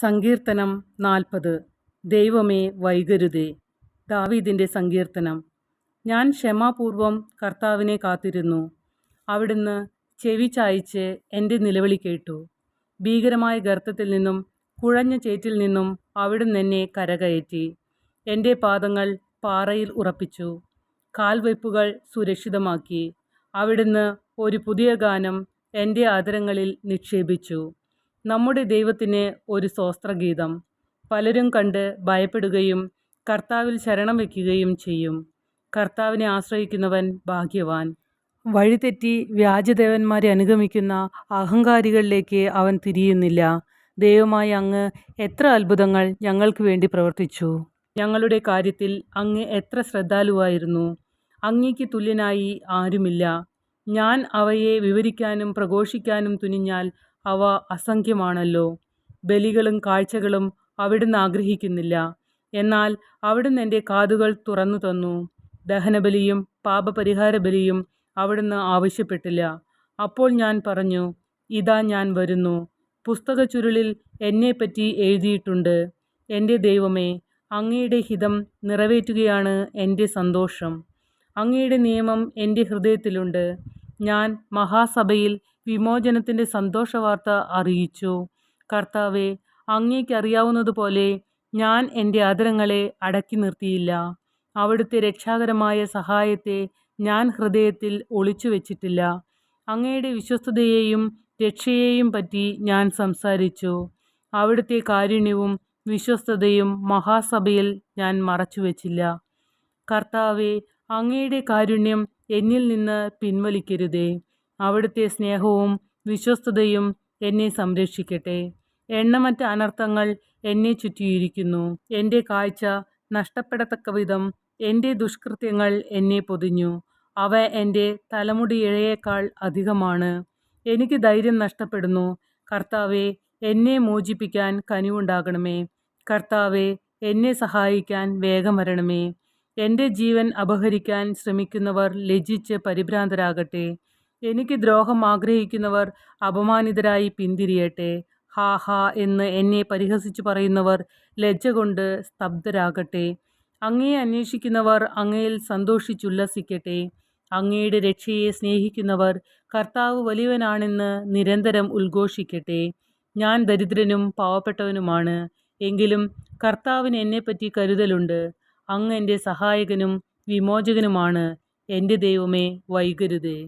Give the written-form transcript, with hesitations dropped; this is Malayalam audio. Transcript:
സങ്കീർത്തനം 40. ദൈവമേ വൈകരുതേ. ദാവീദിൻ്റെ സങ്കീർത്തനം. ഞാൻ ക്ഷമാപൂർവം കർത്താവിനെ കാത്തിരുന്നു. അവിടുന്ന് ചെവി ചായിച്ച് എൻ്റെ നിലവിളി കേട്ടു. ഭീകരമായ ഗർത്തത്തിൽ നിന്നും കുഴഞ്ഞ ചേറ്റിൽ നിന്നും അവിടുന്ന് എന്നെ കരകയറ്റി. എൻ്റെ പാദങ്ങൾ പാറയിൽ ഉറപ്പിച്ചു, കാൽവയ്പ്പുകൾ സുരക്ഷിതമാക്കി. അവിടുന്ന് ഒരു പുതിയ ഗാനം എൻ്റെ അധരങ്ങളിൽ നിക്ഷേപിച്ചു. നമ്മുടെ ദൈവത്തിന് ഒരു സ്തോത്രഗീതം. പലരും കണ്ട് ഭയപ്പെടുകയും കർത്താവിൽ ശരണം വയ്ക്കുകയും ചെയ്യും. കർത്താവിനെ ആശ്രയിക്കുന്നവൻ ഭാഗ്യവാൻ. വഴിതെറ്റി വ്യാജദേവന്മാരെ അനുഗമിക്കുന്ന അഹങ്കാരികളിലേക്ക് അവൻ തിരിയുന്നില്ല. ദൈവമായ അങ്ങ് എത്ര അത്ഭുതങ്ങൾ ഞങ്ങൾക്ക് വേണ്ടി പ്രവർത്തിച്ചു. ഞങ്ങളുടെ കാര്യത്തിൽ അങ്ങ് എത്ര ശ്രദ്ധാലുവായിരുന്നു. അങ്ങേക്ക് തുല്യനായി ആരുമില്ല. ഞാൻ അവയെ വിവരിക്കാനും പ്രഘോഷിക്കാനും തുനിഞ്ഞാൽ അവ അസംഖ്യമാണല്ലോ. ബലികളും കാഴ്ചകളും അവിടുന്ന് ആഗ്രഹിക്കുന്നില്ല. എന്നാൽ അവിടുന്ന് എൻ്റെ കാതുകൾ തുറന്നു തന്നു. ദഹനബലിയും പാപപരിഹാര ബലിയും അവിടുന്ന് ആവശ്യപ്പെട്ടില്ല. അപ്പോൾ ഞാൻ പറഞ്ഞു, ഇതാ ഞാൻ വരുന്നു. പുസ്തക ചുരുളിൽ എന്നെപ്പറ്റി എഴുതിയിട്ടുണ്ട്. എൻ്റെ ദൈവമേ, അങ്ങയുടെ ഹിതം നിറവേറ്റുകയാണ് എൻ്റെ സന്തോഷം. അങ്ങയുടെ നിയമം എൻ്റെ ഹൃദയത്തിലുണ്ട്. ഞാൻ മഹാസഭയിൽ വിമോചനത്തിൻ്റെ സന്തോഷവാർത്ത അറിയിച്ചു. കർത്താവെ, അങ്ങേക്കറിയാവുന്നതുപോലെ ഞാൻ എൻ്റെ അധരങ്ങളെ അടക്കി നിർത്തിയില്ല. അവിടുത്തെ രക്ഷാകരമായ സഹായത്തെ ഞാൻ ഹൃദയത്തിൽ ഒളിച്ചു വച്ചിട്ടില്ല. അങ്ങയുടെ വിശ്വസ്തതയെയും രക്ഷയെയും പറ്റി ഞാൻ സംസാരിച്ചു. അവിടുത്തെ കാരുണ്യവും വിശ്വസ്തതയും മഹാസഭയിൽ ഞാൻ മറച്ചുവെച്ചില്ല. കർത്താവെ, അങ്ങയുടെ കാരുണ്യം എന്നിൽ നിന്ന് പിൻവലിക്കരുതേ. അവിടുത്തെ സ്നേഹവും വിശ്വസ്തതയും എന്നെ സംരക്ഷിക്കട്ടെ. എണ്ണമറ്റ അനർത്ഥങ്ങൾ എന്നെ ചുറ്റിയിരിക്കുന്നു. എൻ്റെ കാഴ്ച നഷ്ടപ്പെടത്തക്ക വിധം എൻ്റെ ദുഷ്കൃത്യങ്ങൾ എന്നെ പൊതിഞ്ഞു. അവ എൻ്റെ തലമുടി ഇഴയേക്കാൾ അധികമാണ്. എനിക്ക് ധൈര്യം നഷ്ടപ്പെടുന്നു. കർത്താവെ, എന്നെ മോചിപ്പിക്കാൻ കനിവുണ്ടാകണമേ. കർത്താവെ, എന്നെ സഹായിക്കാൻ വേഗം വരണമേ. എൻ്റെ ജീവൻ അപഹരിക്കാൻ ശ്രമിക്കുന്നവർ ലജ്ജിച്ച് പരിഭ്രാന്തരാകട്ടെ. എനിക്ക് ദ്രോഹം ആഗ്രഹിക്കുന്നവർ അപമാനിതരായി പിന്തിരിയട്ടെ. ഹാ ഹാ എന്ന് എന്നെ പരിഹസിച്ചു പറയുന്നവർ ലജ്ജ കൊണ്ട് സ്തബ്ധരാകട്ടെ. അങ്ങയെ അന്വേഷിക്കുന്നവർ അങ്ങയിൽ സന്തോഷിച്ചുല്ലസിക്കട്ടെ. അങ്ങയുടെ രക്ഷയെ സ്നേഹിക്കുന്നവർ കർത്താവ് വലിയവനാണെന്ന് നിരന്തരം ഉദ്ഘോഷിക്കട്ടെ. ഞാൻ ദരിദ്രനും പാവപ്പെട്ടവനുമാണ്, എങ്കിലും കർത്താവിന് എന്നെപ്പറ്റി കരുതലുണ്ട്. അങ്ങ് എൻ്റെ സഹായകനും വിമോചകനുമാണ്. എൻ്റെ ദൈവമേ, വൈകരുതേ.